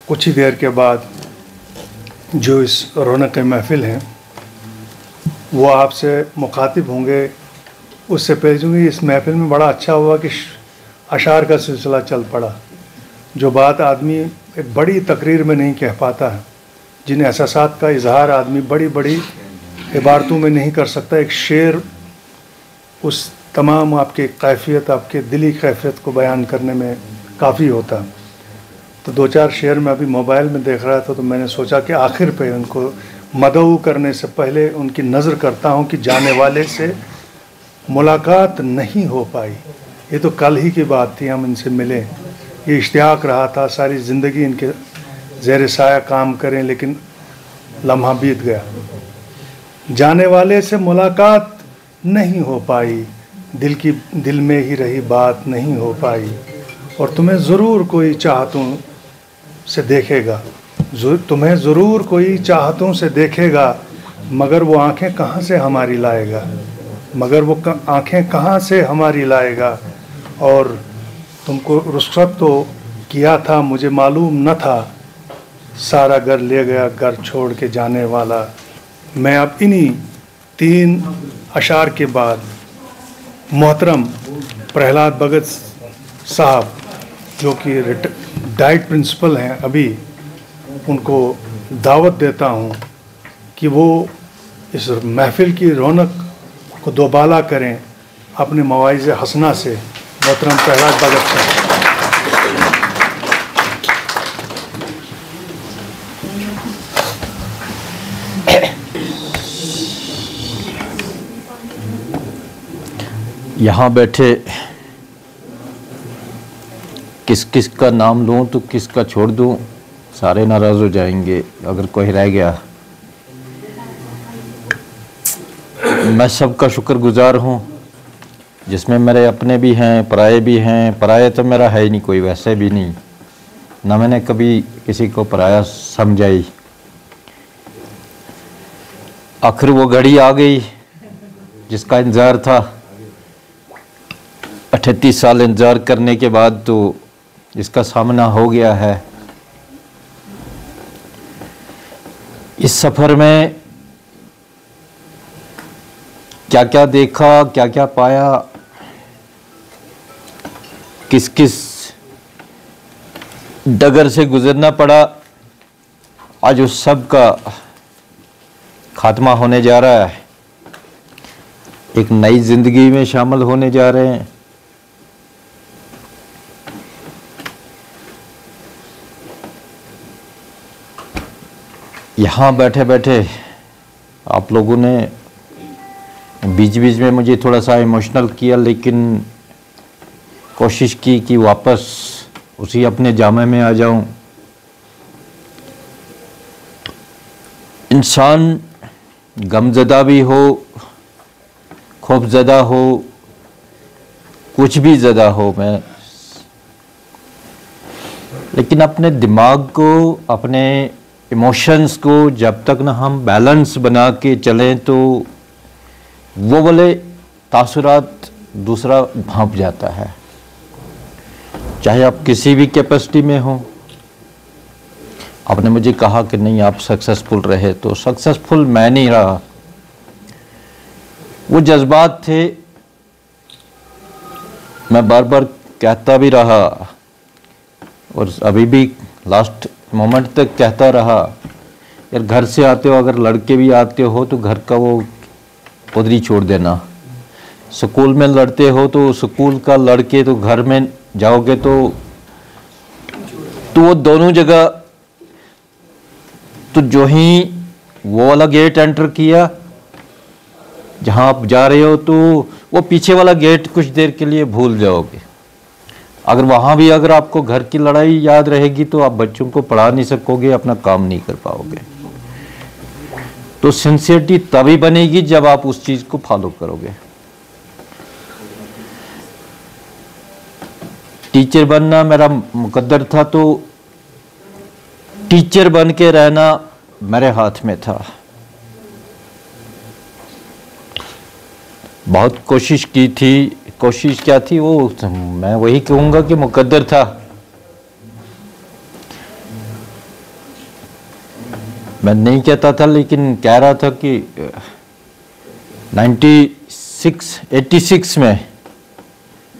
कुछ ही देर के बाद जो इस रौनक महफिल हैं वो आपसे मुखातिब होंगे। उससे पहले चूँकि इस महफिल में बड़ा अच्छा हुआ कि अशार का सिलसिला चल पड़ा, जो बात आदमी एक बड़ी तकरीर में नहीं कह पाता है, जिन एहसासात का इजहार आदमी बड़ी बड़ी इबारतों में नहीं कर सकता। एक शेर उस तमाम आपके कैफियत, आपके दिली कैफियत को बयान करने में काफ़ी होता। तो दो चार शेर मैं अभी मोबाइल में देख रहा था, तो मैंने सोचा कि आखिर पे उनको मदऊ करने से पहले उनकी नज़र करता हूँ कि जाने वाले से मुलाकात नहीं हो पाई। ये तो कल ही की बात थी, हम इनसे मिले, ये इश्तियाक रहा था सारी ज़िंदगी इनके ज़ेर साया काम करें, लेकिन लम्हा बीत गया। जाने वाले से मुलाकात नहीं हो पाई, दिल में ही रही बात नहीं हो पाई, और तुम्हें ज़रूर कोई चाहतों से देखेगा, तुम्हें ज़रूर कोई चाहतों से देखेगा, मगर वो आँखें कहाँ से हमारी लाएगा, मगर वो आँखें कहाँ से हमारी लाएगा। और तुमको रुखसत तो किया था, मुझे मालूम न था, सारा घर ले गया घर छोड़ के जाने वाला। मैं अब इन्हीं 3 अशार के बाद मोहतरम प्रहलाद भगत साहब, जो कि डाइट प्रिंसिपल हैं अभी, उनको दावत देता हूँ कि वो इस महफिल की रौनक को दोबाला करें अपने मवाइज़ हसना से। मोहतरम प्रहलाद भगत साहब। यहाँ बैठे किस किस का नाम लूँ तो किसका छोड़ दूँ, सारे नाराज़ हो जाएंगे अगर कोई रह गया। मैं सबका शुक्रगुजार हूँ, जिसमें मेरे अपने भी हैं, पराये भी हैं। पराये तो मेरा है ही नहीं कोई, वैसे भी नहीं, ना मैंने कभी किसी को पराया समझाई। आखिर वो घड़ी आ गई जिसका इंतज़ार था। 38 साल इंतज़ार करने के बाद तो इसका सामना हो गया है। इस सफ़र में क्या क्या देखा, क्या क्या पाया, किस किस डगर से गुजरना पड़ा, आज उस सब का खात्मा होने जा रहा है। एक नई जिंदगी में शामिल होने जा रहे हैं। यहाँ बैठे बैठे आप लोगों ने बीच बीच में मुझे थोड़ा सा इमोशनल किया, लेकिन कोशिश की कि वापस उसी अपने जामे में आ जाऊं। इंसान गमज़दा भी हो, खौफज़दा हो, कुछ भी ज़दा हो मैं, लेकिन अपने दिमाग को, अपने इमोशंस को जब तक ना हम बैलेंस बना के चलें तो वो वाले तासुरात दूसरा भांप जाता है। चाहे आप किसी भी कैपेसिटी में हो। आपने मुझे कहा कि नहीं आप सक्सेसफुल रहे, तो सक्सेसफुल मैं नहीं रहा। वो जज्बात थे, मैं बार बार कहता भी रहा और अभी भी लास्ट मोमेंट तक कहता रहा, यार घर से आते हो, अगर लड़के भी आते हो तो घर का वो उधरी छोड़ देना। स्कूल में लड़ते हो तो स्कूल का लड़के तो घर में जाओगे तो वो दोनों जगह। तो जो ही वो वाला गेट एंटर किया जहां आप जा रहे हो, तो वो पीछे वाला गेट कुछ देर के लिए भूल जाओगे। अगर वहां भी अगर आपको घर की लड़ाई याद रहेगी तो आप बच्चों को पढ़ा नहीं सकोगे, अपना काम नहीं कर पाओगे। तो सिंसियरिटी तभी बनेगी जब आप उस चीज को फॉलो करोगे। टीचर बनना मेरा मुकद्दर था, तो टीचर बन के रहना मेरे हाथ में था। बहुत कोशिश की थी। कोशिश क्या थी वो मैं वही कहूंगा कि मुकद्दर था। मैं नहीं कहता था, लेकिन कह रहा था कि 86 में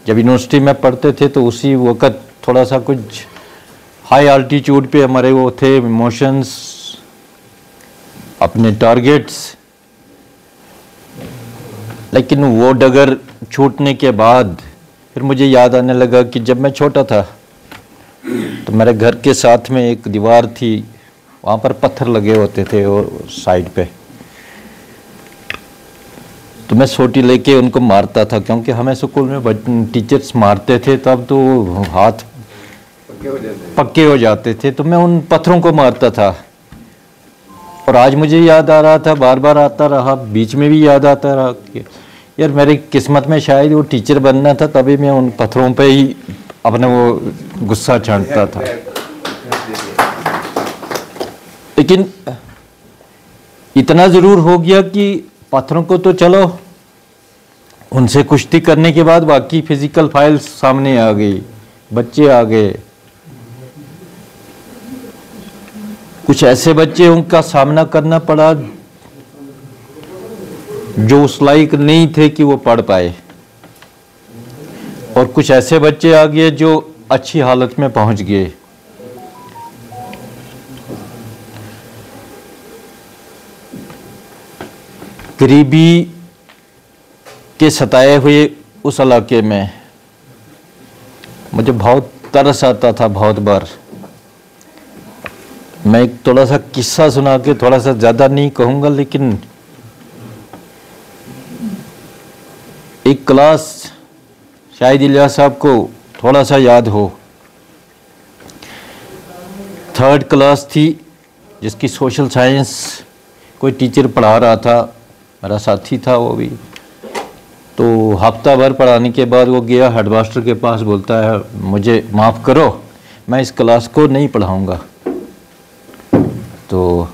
जब यूनिवर्सिटी में पढ़ते थे तो उसी वक्त थोड़ा सा कुछ हाई आल्टीट्यूड पे हमारे वो थे इमोशंस, अपने टारगेट्स, लेकिन वो डगर छूटने के बाद फिर मुझे याद आने लगा कि जब मैं छोटा था तो मेरे घर के साथ में एक दीवार थी, वहाँ पर पत्थर लगे होते थे और साइड पे, तो मैं सोटी लेके उनको मारता था, क्योंकि हमें स्कूल में टीचर्स मारते थे तब तो हाथ पक्के हो जाते थे, तो मैं उन पत्थरों को मारता था। और आज मुझे याद आ रहा था, बार बार आता रहा, बीच में भी याद आता रहा कि यार मेरी किस्मत में शायद वो टीचर बनना था, तभी मैं उन पत्थरों पे ही अपने वो गुस्सा छांटता था। लेकिन इतना ज़रूर हो गया कि पत्थरों को तो चलो, उनसे कुश्ती करने के बाद बाकी फिजिकल फाइल्स सामने आ गई, बच्चे आ गए। कुछ ऐसे बच्चे उनका सामना करना पड़ा जो उस लायक नहीं थे कि वो पढ़ पाए, और कुछ ऐसे बच्चे आ गए जो अच्छी हालत में पहुंच गए। गरीबी के सताए हुए उस इलाके में मुझे बहुत तरस आता था बहुत बार। मैं एक थोड़ा सा किस्सा सुना के, थोड़ा सा ज़्यादा नहीं कहूँगा, लेकिन एक क्लास शायद इलियास साहब को थोड़ा सा याद हो, 3rd क्लास थी जिसकी सोशल साइंस कोई टीचर पढ़ा रहा था, मेरा साथी था वो भी। तो हफ्ता भर पढ़ाने के बाद वो गया हेडमास्टर के पास, बोलता है मुझे माफ़ करो, मैं इस क्लास को नहीं पढ़ाऊँगा। तो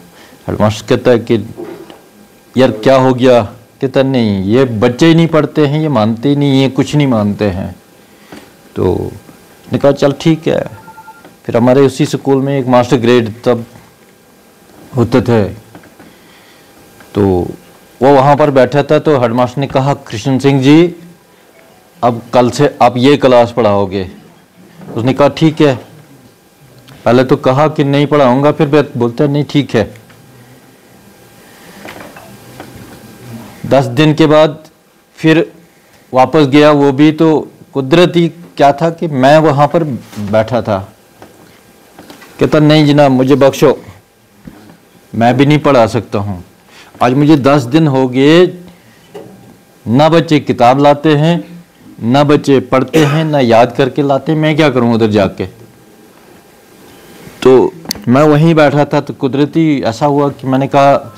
हेडमास्टर कहता है कि यार क्या हो गया? कहता नहीं, ये बच्चे ही नहीं पढ़ते हैं, ये मानते ही नहीं, ये कुछ नहीं मानते हैं। तो उसने कहा चल ठीक है। फिर हमारे उसी स्कूल में एक मास्टर ग्रेड तब होते थे, तो वो वहाँ पर बैठा था। तो हेडमास्टर ने कहा कृष्ण सिंह जी अब कल से आप ये क्लास पढ़ाओगे। उसने कहा ठीक है। पहले तो कहा कि नहीं पढ़ाऊंगा, फिर बोलता नहीं ठीक है। 10 दिन के बाद फिर वापस गया वो भी। तो कुदरती क्या था कि मैं वहाँ पर बैठा था। कहता नहीं जनाब मुझे बख्शो, मैं भी नहीं पढ़ा सकता हूँ। आज मुझे 10 दिन हो गए, ना बच्चे किताब लाते हैं, ना बच्चे पढ़ते हैं, ना याद करके लाते हैं, मैं क्या करूँ उधर जाके। तो मैं वहीं बैठा था। तो कुदरती ऐसा हुआ कि मैंने कहा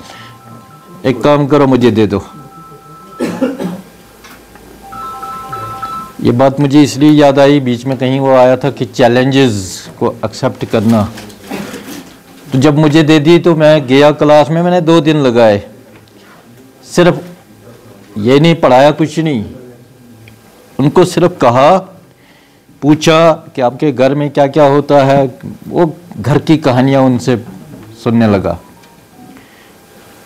एक काम करो मुझे दे दो। ये बात मुझे इसलिए याद आई, बीच में कहीं वो आया था कि चैलेंजेस को एक्सेप्ट करना। तो जब मुझे दे दी तो मैं गया क्लास में, मैंने 2 दिन लगाए। सिर्फ ये नहीं पढ़ाया, कुछ नहीं, उनको सिर्फ कहा, पूछा कि आपके घर में क्या क्या होता है, वो घर की कहानियां उनसे सुनने लगा।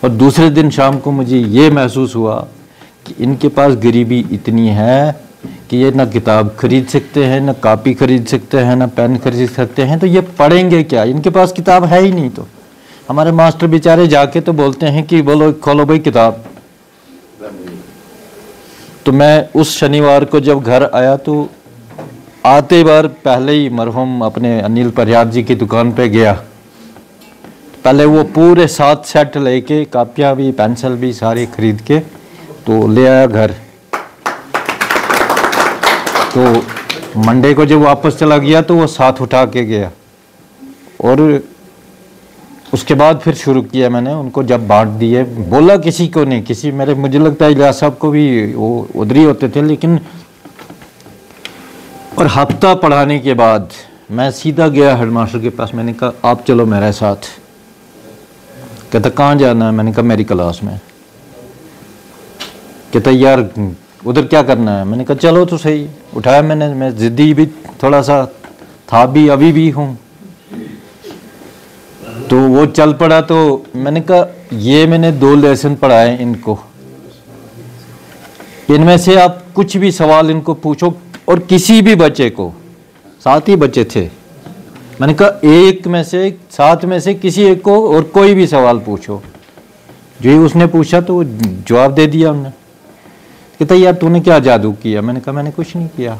और दूसरे दिन शाम को मुझे ये महसूस हुआ कि इनके पास गरीबी इतनी है कि ये ना किताब खरीद सकते हैं, ना कॉपी खरीद सकते हैं, ना पेन खरीद सकते हैं, तो ये पढ़ेंगे क्या? इनके पास किताब है ही नहीं। तो हमारे मास्टर बेचारे जाके तो बोलते हैं कि बोलो खोलो भाई किताब। तो मैं उस शनिवार को जब घर आया तो आते बार पहले ही मरहूम अपने अनिल परिहार जी की दुकान पे गया। पहले वो पूरे 7 सेट लेके, कापियाँ भी पेंसिल भी सारी खरीद के तो ले आया घर। तो मंडे को जब वापस चला गया तो वो 7 उठा के गया। और उसके बाद फिर शुरू किया मैंने, उनको जब बांट दिए, बोला किसी को नहीं, किसी मेरे मुझे लगता है इलियास साहब को भी वो उधर ही होते थे। लेकिन और हफ्ता पढ़ाने के बाद मैं सीधा गया हेडमास्टर के पास। मैंने कहा आप चलो मेरे साथ। कहता कहाँ जाना है? मैंने कहा मेरी क्लास में। कहता यार उधर क्या करना है? मैंने कहा चलो तो सही। उठाया मैंने, मैं जिद्दी भी थोड़ा सा था भी, अभी भी हूँ। तो वो चल पड़ा। तो मैंने कहा ये मैंने 2 लेसन पढ़ाए इनको, इनमें से आप कुछ भी सवाल इनको पूछो, और किसी भी बच्चे को, 7 ही बच्चे थे, मैंने कहा एक में से 7 में से किसी एक को और कोई भी सवाल पूछो। जो ही उसने पूछा तो वो जवाब दे दिया हमने। कहता यार तूने क्या जादू किया? मैंने कहा मैंने कुछ नहीं किया।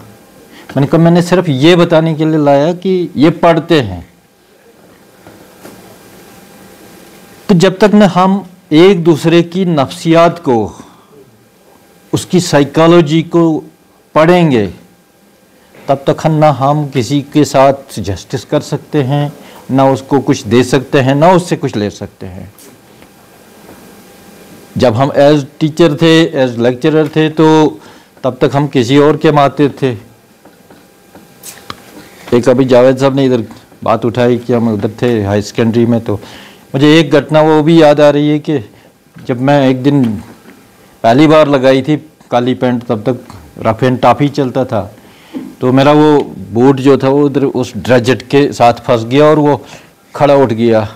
मैंने कहा मैंने सिर्फ ये बताने के लिए लाया कि ये पढ़ते हैं। तो जब तक न हम एक दूसरे की नफ्सियात को, उसकी साइकोलॉजी को पढ़ेंगे, तब तक ना हम किसी के साथ जस्टिस कर सकते हैं, ना उसको कुछ दे सकते हैं, ना उससे कुछ ले सकते हैं। जब हम एज टीचर थे, एज लेक्चरर थे, तो तब तक हम किसी और के माते थे। एक अभी जावेद साहब ने इधर बात उठाई कि हम उधर थे हाई सेकेंडरी में, तो मुझे एक घटना वो भी याद आ रही है कि जब मैं एक दिन पहली बार लगाई थी काली पैंट, तब तक रफ एंड टफ ही चलता था, तो मेरा वो बूट जो था वो उधर उस ड्रेजेट के साथ फंस गया और वो खड़ा उठ गया,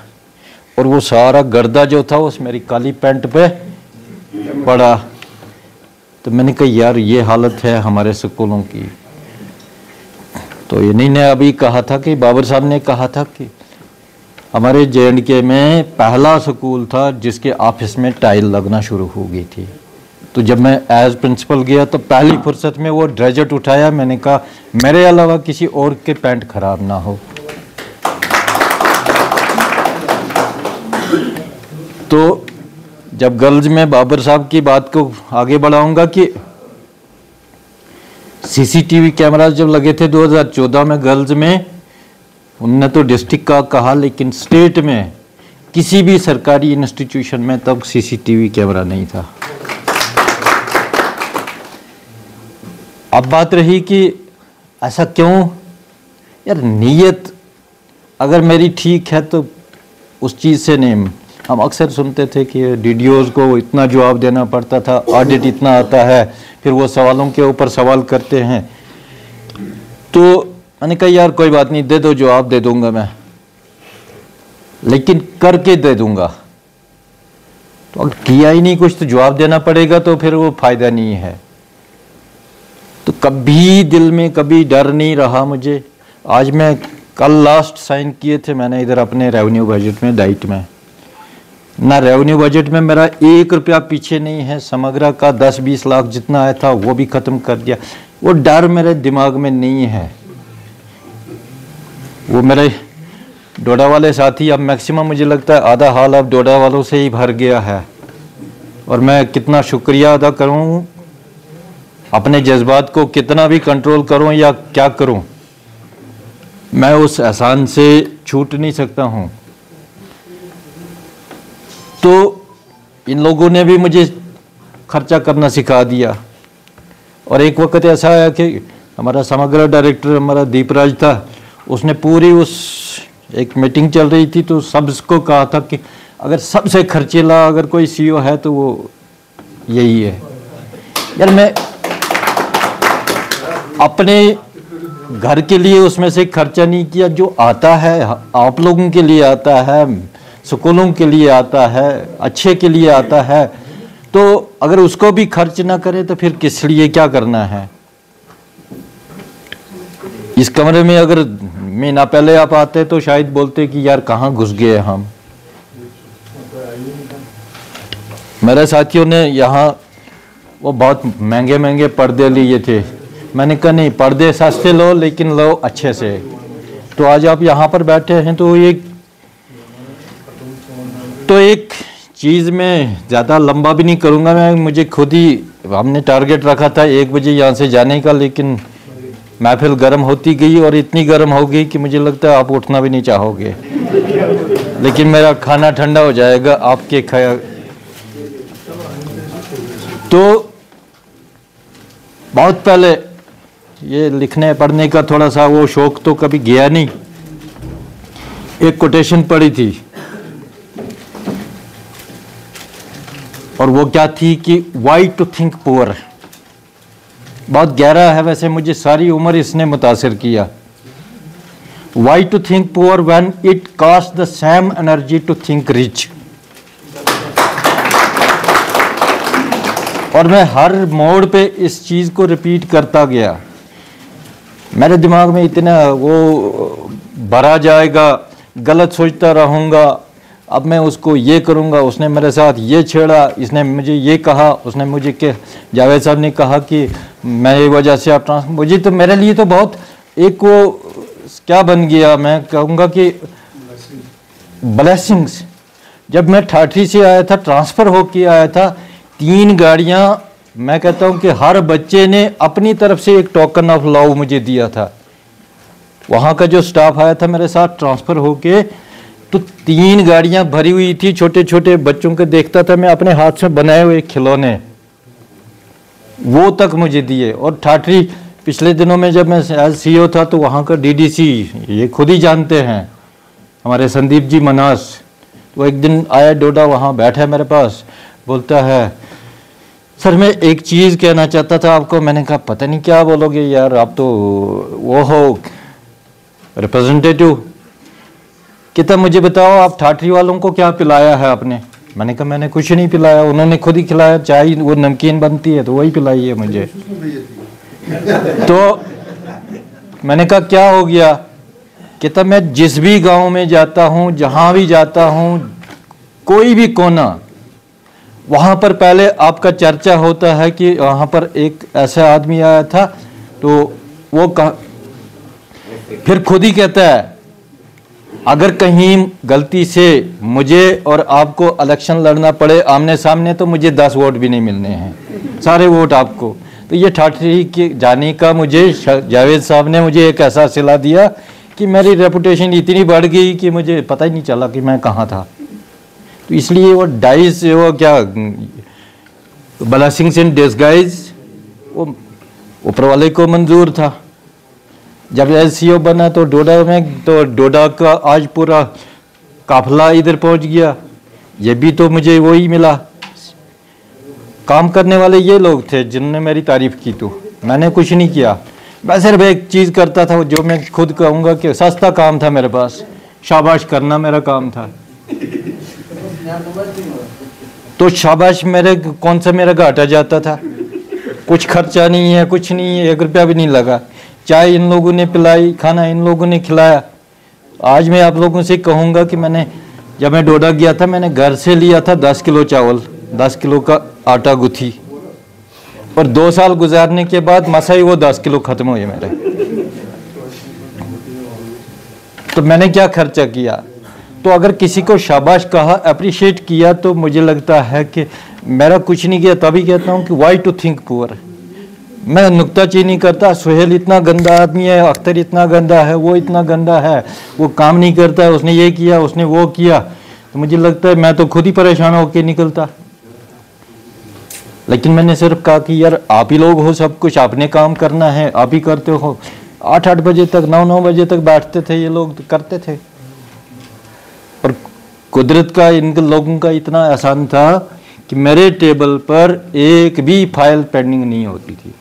और वो सारा गर्दा जो था उस मेरी काली पैंट पे पड़ा। तो मैंने कहा यार ये हालत है हमारे स्कूलों की। तो इन्हीं ने अभी कहा था कि बाबर साहब ने कहा था कि हमारे J&K में पहला स्कूल था जिसके ऑफिस में टाइल लगना शुरू हो गई थी। तो जब मैं एज प्रिंसिपल गया तो पहली फुर्सत में वो ड्रेजेट उठाया, मैंने कहा मेरे अलावा किसी और के पैंट खराब ना हो। तो जब गर्ल्स में बाबर साहब की बात को आगे बढ़ाऊंगा कि CCTV कैमरास जब लगे थे 2014 में गर्ल्स में, उनने तो डिस्ट्रिक्ट का कहा, लेकिन स्टेट में किसी भी सरकारी इंस्टीट्यूशन में तब CCTV कैमरा नहीं था। अब बात रही कि ऐसा क्यों? यार नीयत अगर मेरी ठीक है तो उस चीज़ से नहीं। हम अक्सर सुनते थे कि DDOs को इतना जवाब देना पड़ता था, ऑडिट इतना आता है, फिर वो सवालों के ऊपर सवाल करते हैं। तो मैंने कहा यार कोई बात नहीं, दे दो, जवाब दे दूंगा मैं, लेकिन करके दे दूंगा। तो अगर किया ही नहीं कुछ तो जवाब देना पड़ेगा, तो फिर वो फायदा नहीं है। तो कभी दिल में कभी डर नहीं रहा मुझे। आज मैं कल लास्ट साइन किए थे मैंने इधर अपने रेवेन्यू बजट में, डाइट में ना, रेवेन्यू बजट में मेरा 1 रुपया पीछे नहीं है। समग्रा का 10-20 लाख जितना आया था वो भी खत्म कर दिया। वो डर मेरे दिमाग में नहीं है। वो मेरे डोडा वाले साथी, अब मैक्सिमम मुझे लगता है आधा हाल अब डोडा वालों से ही भर गया है, और मैं कितना शुक्रिया अदा करूं, अपने जज्बात को कितना भी कंट्रोल करूं या क्या करूं, मैं उस एहसान से छूट नहीं सकता हूं। तो इन लोगों ने भी मुझे खर्चा करना सिखा दिया। और एक वक्त ऐसा आया कि हमारा समग्र डायरेक्टर हमारा दीपराज था, उसने पूरी उस एक मीटिंग चल रही थी तो सबको कहा था कि अगर सबसे खर्चीला अगर कोई CEO है तो वो यही है। यार मैं अपने घर के लिए उसमें से खर्चा नहीं किया, जो आता है आप लोगों के लिए आता है, स्कूलों के लिए आता है, अच्छे के लिए आता है। तो अगर उसको भी खर्च ना करें तो फिर किस लिए क्या करना है? इस कमरे में अगर महीना पहले आप आते तो शायद बोलते कि यार कहाँ घुस गए हम। मेरे साथियों ने यहाँ वो बहुत महंगे महंगे पर्दे लिए थे। मैंने कहा नहीं, पर्दे सस्ते लो लेकिन लो अच्छे से। तो आज आप यहाँ पर बैठे हैं तो एक चीज़ में ज़्यादा लंबा भी नहीं करूँगा मैं। मुझे खुद ही, हमने टारगेट रखा था 1 बजे यहाँ से जाने का, लेकिन महफिल गर्म होती गई और इतनी गर्म हो गई कि मुझे लगता है आप उठना भी नहीं चाहोगे। लेकिन मेरा खाना ठंडा हो जाएगा आपके खाया। तो बहुत पहले ये लिखने पढ़ने का थोड़ा सा वो शौक तो कभी गया नहीं। एक कोटेशन पढ़ी थी और वो क्या थी कि वाई टू थिंक पुअर। बहुत गहरा है वैसे, मुझे सारी उम्र इसने मुतासिर किया। Why to think poor when it costs the same energy to think rich? और मैं हर मोड़ पे इस चीज़ को रिपीट करता गया। मेरे दिमाग में इतना वो भरा जाएगा, गलत सोचता रहूँगा, अब मैं उसको ये करूँगा, उसने मेरे साथ ये छेड़ा, इसने मुझे ये कहा, उसने मुझे के जावेद साहब ने कहा कि मेरी वजह से आप मुझे तो मेरे लिए तो बहुत एक वो क्या बन गया, मैं कहूँगा कि ब्लेसिंग्स। जब मैं ठाठी से आया था, ट्रांसफ़र होके आया था, 3 गाड़ियाँ, मैं कहता हूँ कि हर बच्चे ने अपनी तरफ से एक टोकन ऑफ लव मुझे दिया था। वहाँ का जो स्टाफ आया था मेरे साथ ट्रांसफ़र होके, तो 3 गाड़ियाँ भरी हुई थी, छोटे छोटे बच्चों को देखता था मैं, अपने हाथ से बनाए हुए खिलौने वो तक मुझे दिए। और ठाठरी पिछले दिनों में जब मैं एज CEO था तो वहाँ का DDC ये खुद ही जानते हैं, हमारे संदीप जी मनास, वो एक दिन आया डोडा, वहाँ बैठा है मेरे पास, बोलता है सर मैं एक चीज़ कहना चाहता था आपको। मैंने कहा पता नहीं क्या बोलोगे यार, आप तो वो हो रिप्रेजेंटेटिव। कहता मुझे बताओ आप ठाठरी वालों को क्या पिलाया है आपने। मैंने कहा मैंने कुछ नहीं पिलाया, उन्होंने खुद ही खिलाया, चाय वो नमकीन बनती है तो वही पिलाई है मुझे। तो मैंने कहा क्या हो गया। कहता मैं जिस भी गांव में जाता हूं, जहां भी जाता हूं, कोई भी कोना, वहां पर पहले आपका चर्चा होता है कि वहां पर एक ऐसा आदमी आया था, तो वो फिर खुद ही कहता है अगर कहीं गलती से मुझे और आपको इलेक्शन लड़ना पड़े आमने सामने तो मुझे 10 वोट भी नहीं मिलने हैं, सारे वोट आपको। तो ये ठाठरी के जाने का मुझे जावेद साहब ने मुझे एक ऐसा सिला दिया कि मेरी रेपुटेशन इतनी बढ़ गई कि मुझे पता ही नहीं चला कि मैं कहाँ था। तो इसलिए वो डाइस, वो क्या ब्लेसिंग्स इन डिस्गाइज, वो ऊपर वाले को मंजूर था। जब CEO बना तो डोडा में, तो डोडा का आज पूरा काफिला इधर पहुंच गया, ये भी तो मुझे वही मिला। काम करने वाले ये लोग थे जिन्होंने मेरी तारीफ की, तो मैंने कुछ नहीं किया। मैं सिर्फ एक चीज़ करता था जो मैं खुद कहूँगा कि सस्ता काम था मेरे पास, शाबाश करना मेरा काम था। तो शाबाश मेरे कौन सा मेरा घाटा जाता था, कुछ खर्चा नहीं है, कुछ नहीं है, 1 रुपया भी नहीं लगा। चाय इन लोगों ने पिलाई, खाना इन लोगों ने खिलाया। आज मैं आप लोगों से कहूँगा कि मैंने जब मैं डोडा गया था, मैंने घर से लिया था 10 किलो चावल, 10 किलो का आटा गुथी, और 2 साल गुजारने के बाद मसा ही वो 10 किलो खत्म हुए मेरे। तो मैंने क्या खर्चा किया। तो अगर किसी को शाबाश कहा, अप्रिशिएट किया, तो मुझे लगता है कि मेरा कुछ नहीं किया। तभी कहता हूँ कि वाई टू थिंक पुअर। मैं नुक्ताचीनी करता, सुहेल इतना गंदा आदमी है, अख्तर इतना गंदा है, वो इतना गंदा है, वो काम नहीं करता है, उसने ये किया, उसने वो किया, तो मुझे लगता है मैं तो खुद ही परेशान होकर निकलता। लेकिन मैंने सिर्फ कहा कि यार आप ही लोग हो, सब कुछ आपने काम करना है, आप ही करते हो। 8-8 बजे तक, 9-9 बजे तक बैठते थे ये लोग, करते थे। और कुदरत का इन लोगों का इतना एहसान था कि मेरे टेबल पर एक भी फाइल पेंडिंग नहीं होती थी।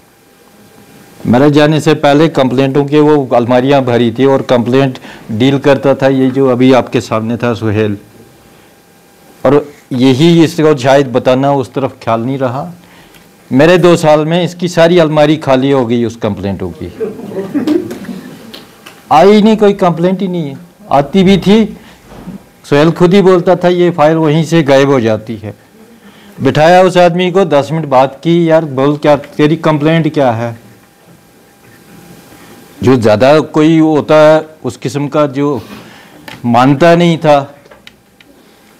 मेरे जाने से पहले कंप्लेंटों के वो अलमारियां भरी थी, और कंप्लेंट डील करता था ये जो अभी आपके सामने था सुहेल। और यही इसको शायद बताना उस तरफ ख्याल नहीं रहा। मेरे 2 साल में इसकी सारी अलमारी खाली हो गई उस कंप्लेंटों की। आई नहीं, कोई कंप्लेंट ही नहीं है। आती भी थी, सुहेल खुद ही बोलता था ये फाइल वहीं से गायब हो जाती है। बिठाया उस आदमी को, 10 मिनट बात की, यार बोल क्या तेरी कंप्लेंट क्या है। जो ज़्यादा कोई होता है उस किस्म का जो मानता नहीं था।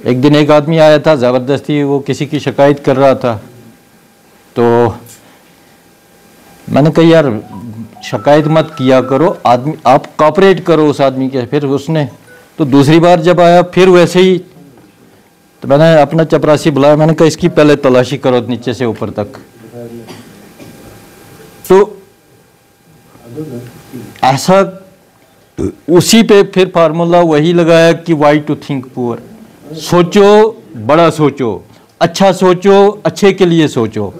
एक दिन एक आदमी आया था, ज़बरदस्ती वो किसी की शिकायत कर रहा था, तो मैंने कहा यार शिकायत मत किया करो, आदमी आप कॉपरेट करो उस आदमी के। फिर उसने तो दूसरी बार जब आया फिर वैसे ही, तो मैंने अपना चपरासी बुलाया, मैंने कहा इसकी पहले तलाशी करो नीचे से ऊपर तक। तो ऐसा उसी पे फिर फार्मूला वही लगाया कि वाई टू थिंक पुअर। सोचो, बड़ा सोचो, अच्छा सोचो, अच्छे के लिए सोचो।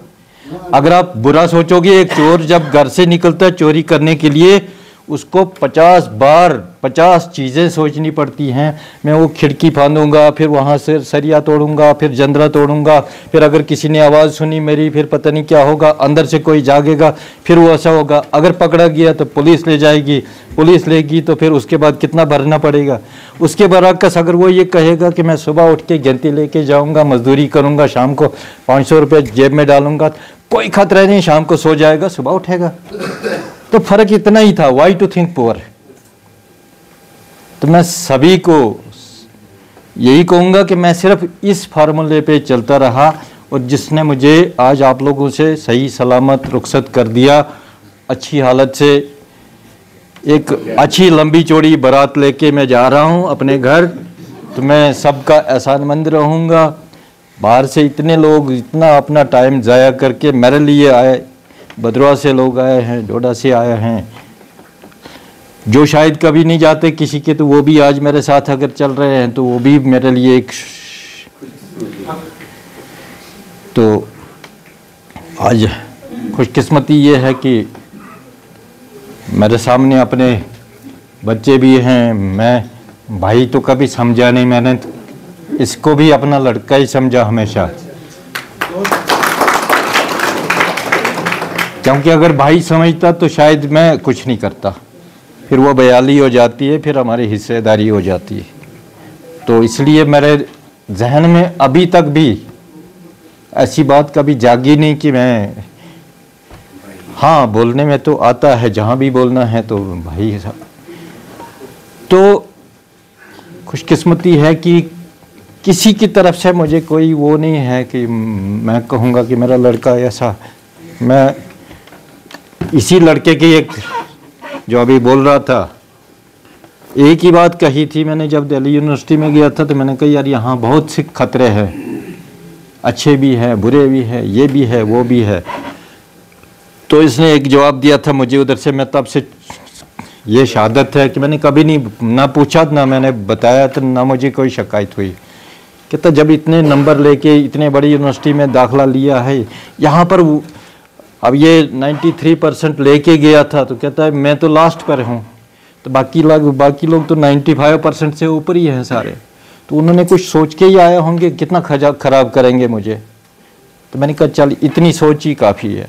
अगर आप बुरा सोचोगे, एक चोर जब घर से निकलता है चोरी करने के लिए, उसको 50 बार 50 चीज़ें सोचनी पड़ती हैं। मैं वो खिड़की फांदूंगा, फिर वहाँ से सरिया तोड़ूंगा, फिर जंदरा तोड़ूंगा, फिर अगर किसी ने आवाज़ सुनी मेरी, फिर पता नहीं क्या होगा, अंदर से कोई जागेगा, फिर वो ऐसा होगा, अगर पकड़ा गया तो पुलिस ले जाएगी, पुलिस लेगी तो फिर उसके बाद कितना भरना पड़ेगा। उसके बरअक्स अगर वो ये कहेगा कि मैं सुबह उठ के गिनती लेके जाऊँगा, मजदूरी करूँगा, शाम को 500 रुपये जेब में डालूंगा, कोई खतरा नहीं, शाम को सो जाएगा, सुबह उठेगा। तो फर्क इतना ही था। Why to think poor. तो मैं सभी को यही कहूंगा कि मैं सिर्फ इस फार्मूले पे चलता रहा, और जिसने मुझे आज आप लोगों से सही सलामत रुखसत कर दिया, अच्छी हालत से एक अच्छी लंबी चौड़ी बारात लेके मैं जा रहा हूं अपने घर। तो मैं सबका एहसानमंद रहूंगा। बाहर से इतने लोग इतना अपना टाइम ज़ाया करके मेरे लिए आए, भद्रवा से लोग आए हैं, डोडा से आए हैं, जो शायद कभी नहीं जाते किसी के, तो वो भी आज मेरे साथ अगर चल रहे हैं तो वो भी मेरे लिए एक, तो आज खुशकिस्मती ये है कि मेरे सामने अपने बच्चे भी हैं। मैं भाई तो कभी समझा नहीं, मैंने तो इसको भी अपना लड़का ही समझा हमेशा, क्योंकि अगर भाई समझता तो शायद मैं कुछ नहीं करता, फिर वो बयाली हो जाती है, फिर हमारी हिस्सेदारी हो जाती है। तो इसलिए मेरे जहन में अभी तक भी ऐसी बात कभी जागी नहीं कि मैं, हाँ बोलने में तो आता है, जहाँ भी बोलना है तो भाई साहब। तो खुशकिस्मती है कि किसी की तरफ से मुझे कोई वो नहीं है कि मैं कहूँगा कि मेरा लड़का ऐसा। मैं इसी लड़के की एक, जो अभी बोल रहा था, एक ही बात कही थी मैंने जब दिल्ली यूनिवर्सिटी में गया था। तो मैंने कहा यार यहाँ बहुत से खतरे हैं, अच्छे भी हैं, बुरे भी हैं, ये भी है, वो भी है। तो इसने एक जवाब दिया था मुझे उधर से। मैं तब से ये शहादत है कि मैंने कभी नहीं ना पूछा, ना मैंने बताया, तो ना मुझे कोई शिकायत हुई। कहता जब इतने नंबर लेके इतने बड़ी यूनिवर्सिटी में दाखिला लिया है, यहाँ पर अब ये 93% लेके गया था, तो कहता है मैं तो लास्ट पर हूँ, तो बाकी लोग तो 95% से ऊपर ही हैं सारे। तो उन्होंने कुछ सोच के ही आए होंगे, कितना खराब करेंगे मुझे। तो मैंने कहा चल इतनी सोच ही काफ़ी है।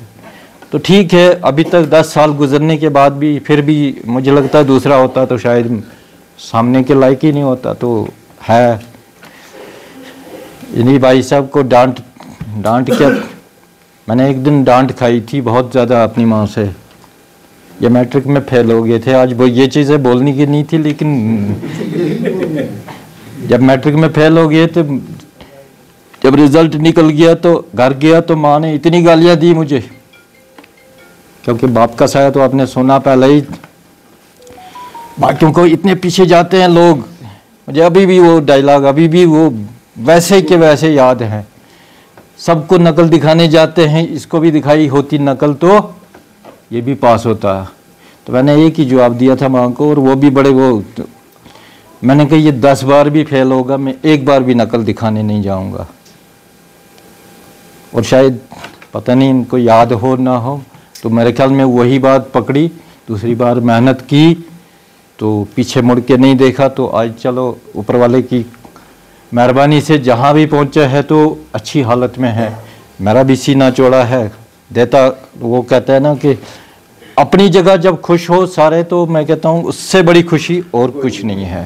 तो ठीक है, अभी तक 10 साल गुजरने के बाद भी फिर भी मुझे लगता है दूसरा होता तो शायद सामने के लायक ही नहीं होता। तो है इन्हीं भाई साहब को डांट के मैंने एक दिन डांट खाई थी बहुत ज़्यादा अपनी माँ से। ये मैट्रिक में फेल हो गए थे। आज वो ये चीज़ें बोलने की नहीं थी, लेकिन जब मैट्रिक में फेल हो गए तो जब रिजल्ट निकल गया तो घर गया तो माँ ने इतनी गालियाँ दी मुझे, क्योंकि बाप का साया तो आपने सुना पहले ही। बाकियों को इतने पीछे जाते हैं लोग, मुझे अभी भी वो डायलॉग अभी भी वो वैसे के वैसे याद हैं। सबको नकल दिखाने जाते हैं, इसको भी दिखाई होती नकल तो ये भी पास होता। तो मैंने एक ही जवाब दिया था माँ को, और वो भी बड़े मैंने कहा ये 10 बार भी फेल होगा, मैं एक बार भी नकल दिखाने नहीं जाऊंगा। और शायद पता नहीं इनको याद हो ना हो, तो मेरे ख्याल में वही बात पकड़ी। दूसरी बार मेहनत की तो पीछे मुड़ के नहीं देखा। तो आज चलो ऊपर वाले की मेहरबानी से जहाँ भी पहुँचे है तो अच्छी हालत में है। मेरा भी सीना चौड़ा है, देता। वो कहते हैं ना कि अपनी जगह जब खुश हो सारे, तो मैं कहता हूँ उससे बड़ी खुशी और कुछ नहीं है।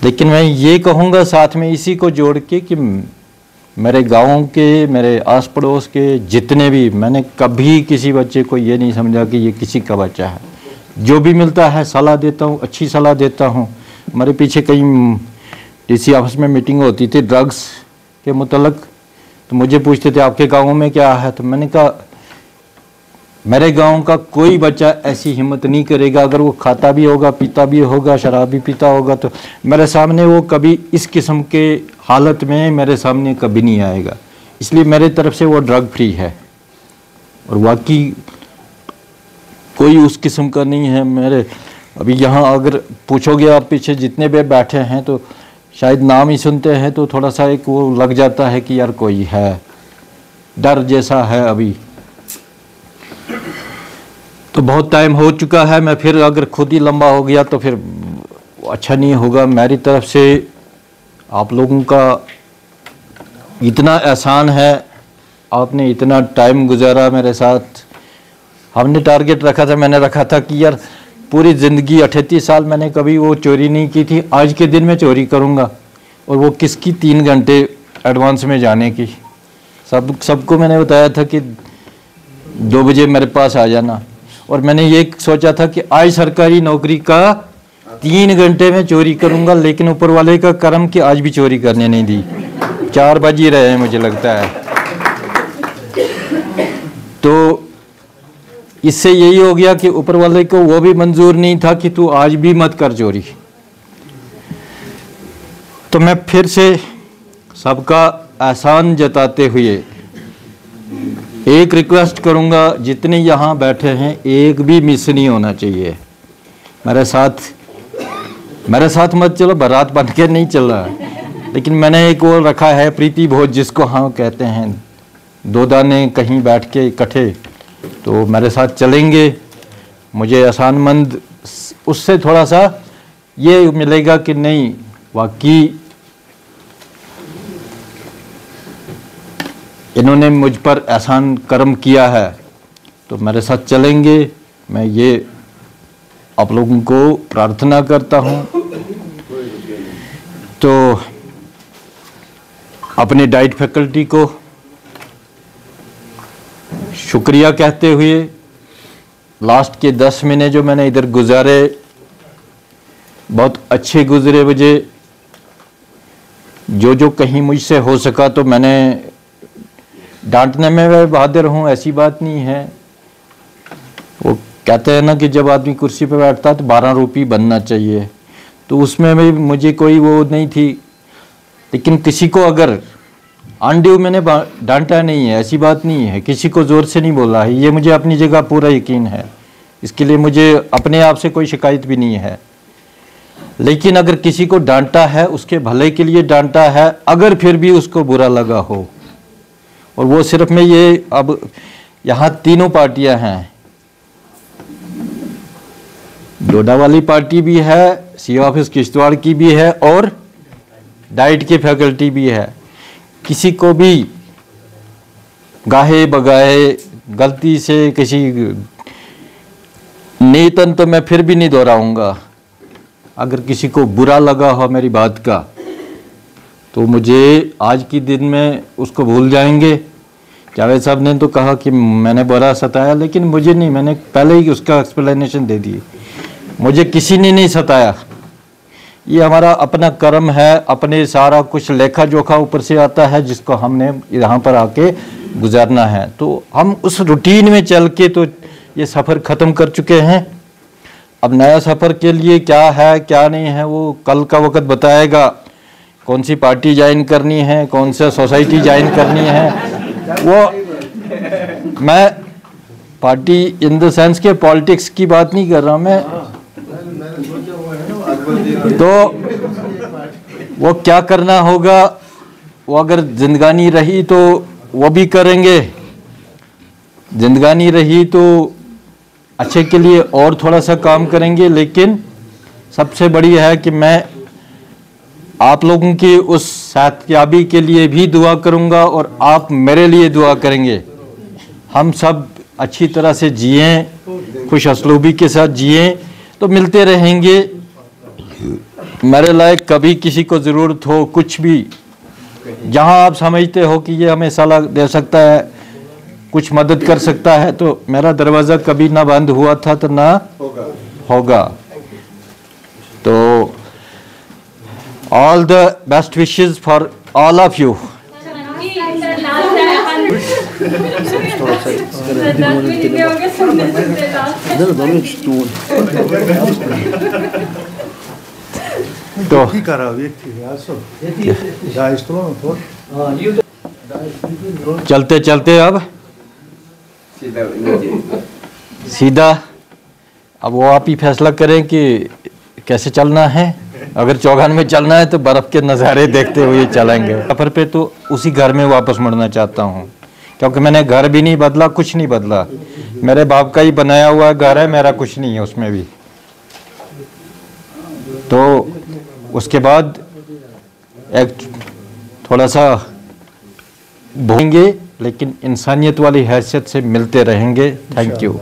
लेकिन मैं ये कहूँगा साथ में इसी को जोड़ के कि मेरे गाँव के, मेरे आस पड़ोस के जितने भी, मैंने कभी किसी बच्चे को ये नहीं समझा कि ये किसी का बच्चा है। जो भी मिलता है सलाह देता हूँ, अच्छी सलाह देता हूँ। हमारे पीछे कई डीसी ऑफिस में मीटिंग होती थी ड्रग्स के मुतल्लिक, तो मुझे पूछते थे आपके गाँव में क्या है। तो मैंने कहा मेरे गांव का कोई बच्चा ऐसी हिम्मत नहीं करेगा, अगर वो खाता भी होगा, पीता भी होगा, शराब भी पीता होगा, तो मेरे सामने वो कभी इस किस्म के हालत में मेरे सामने कभी नहीं आएगा। इसलिए मेरे तरफ से वो ड्रग फ्री है। और वाकई कोई उस किस्म का नहीं है। मेरे अभी यहाँ अगर पूछोगे आप पीछे जितने भी बैठे हैं, तो शायद नाम ही सुनते हैं तो थोड़ा सा एक वो लग जाता है कि यार कोई है, डर जैसा है अभी। तो बहुत टाइम हो चुका है, मैं फिर अगर खुद ही लंबा हो गया तो फिर अच्छा नहीं होगा। मेरी तरफ से आप लोगों का इतना एहसान है, आपने इतना टाइम गुजारा मेरे साथ। हमने टारगेट रखा था, मैंने रखा था कि यार पूरी ज़िंदगी 38 साल मैंने कभी वो चोरी नहीं की थी, आज के दिन मैं चोरी करूँगा। और वो किसकी 3 घंटे एडवांस में जाने की। सबको मैंने बताया था कि 2 बजे मेरे पास आ जाना। और मैंने ये सोचा था कि आज सरकारी नौकरी का 3 घंटे में चोरी करूँगा, लेकिन ऊपर वाले का करम कि आज भी चोरी करने नहीं दी। 4 बज ही रहे हैं मुझे लगता है। तो इससे यही हो गया कि ऊपर वाले को वो भी मंजूर नहीं था कि तू आज भी मत कर चोरी। तो मैं फिर से सबका एहसान जताते हुए एक रिक्वेस्ट करूंगा, जितने यहाँ बैठे हैं एक भी मिस नहीं होना चाहिए। मेरे साथ मत चलो, बारात बन के नहीं चल रहा, लेकिन मैंने एक और रखा है प्रीति भोज, जिसको हम कहते हैं 2 दाने कहीं बैठ के इकट्ठे। तो मेरे साथ चलेंगे, मुझे आसानमंद उससे थोड़ा सा ये मिलेगा कि नहीं वाकई इन्होंने मुझ पर एहसान कर्म किया है। तो मेरे साथ चलेंगे, मैं ये आप लोगों को प्रार्थना करता हूँ। तो अपने डाइट फैकल्टी को शुक्रिया कहते हुए, लास्ट के 10 महीने जो मैंने इधर गुजारे बहुत अच्छे गुजरे। मुझे जो कहीं मुझसे हो सका तो मैंने डांटने में मैं बहादुर हूँ, ऐसी बात नहीं है। वो कहते हैं ना कि जब आदमी कुर्सी पे बैठता है तो 12 रुपये बनना चाहिए, तो उसमें भी मुझे कोई वो नहीं थी। लेकिन किसी को अगर अनड्यू मैंने डांटा नहीं है, ऐसी बात नहीं है, किसी को ज़ोर से नहीं बोला है, ये मुझे अपनी जगह पूरा यकीन है। इसके लिए मुझे अपने आप से कोई शिकायत भी नहीं है। लेकिन अगर किसी को डांटा है, उसके भले के लिए डांटा है, अगर फिर भी उसको बुरा लगा हो, और वो सिर्फ में ये, अब यहाँ तीनों पार्टियां हैं, डोडा वाली पार्टी भी है, सी ऑफिस किश्तवाड़ की भी है, और डाइट की फैकल्टी भी है। किसी को भी गाहे बगाए गलती से किसी नीतन तो मैं फिर भी नहीं दोहराऊंगा। अगर किसी को बुरा लगा हो मेरी बात का, तो मुझे आज के दिन में उसको भूल जाएंगे। जावेद साहब ने तो कहा कि मैंने बुरा सताया, लेकिन मुझे नहीं, मैंने पहले ही उसका एक्सप्लेनेशन दे दी। मुझे किसी ने नहीं सताया, ये हमारा अपना कर्म है, अपने सारा कुछ लेखा जोखा ऊपर से आता है, जिसको हमने यहाँ पर आके गुजारना है। तो हम उस रूटीन में चल के तो ये सफ़र ख़त्म कर चुके हैं। अब नया सफ़र के लिए क्या है क्या नहीं है वो कल का वक्त बताएगा। कौन सी पार्टी ज्वाइन करनी है, कौन सा सोसाइटी ज्वाइन करनी है, वो मैं पार्टी इन द सेंस के पॉलिटिक्स की बात नहीं कर रहा मैं। तो वो क्या करना होगा, वो अगर जिंदगानी रही तो वो भी करेंगे, जिंदगानी रही तो अच्छे के लिए और थोड़ा सा काम करेंगे। लेकिन सबसे बड़ी है कि मैं आप लोगों की उस सेहतयाबी के लिए भी दुआ करूंगा और आप मेरे लिए दुआ करेंगे। हम सब अच्छी तरह से जिएं, खुश असलूबी के साथ जिएं, तो मिलते रहेंगे। मेरे लायक कभी किसी को ज़रूरत हो, कुछ भी, जहां आप समझते हो कि ये हमें सलाह दे सकता है, कुछ मदद कर सकता है, तो मेरा दरवाज़ा कभी ना बंद हुआ था तो ना होगा। तो all the best wishes for all of you. तो चलते चलते अब सीधा, अब वो आप ही फैसला करें कि कैसे चलना है। अगर चौगान में चलना है तो बर्फ़ के नज़ारे देखते हुए चलेंगे। सफ़र पे तो उसी घर में वापस मुड़ना चाहता हूँ, क्योंकि मैंने घर भी नहीं बदला, कुछ नहीं बदला। मेरे बाप का ही बनाया हुआ घर है, मेरा कुछ नहीं है उसमें भी। तो उसके बाद एक थोड़ा सा भोगेंगे, लेकिन इंसानियत वाली हैसियत से मिलते रहेंगे। Thank you.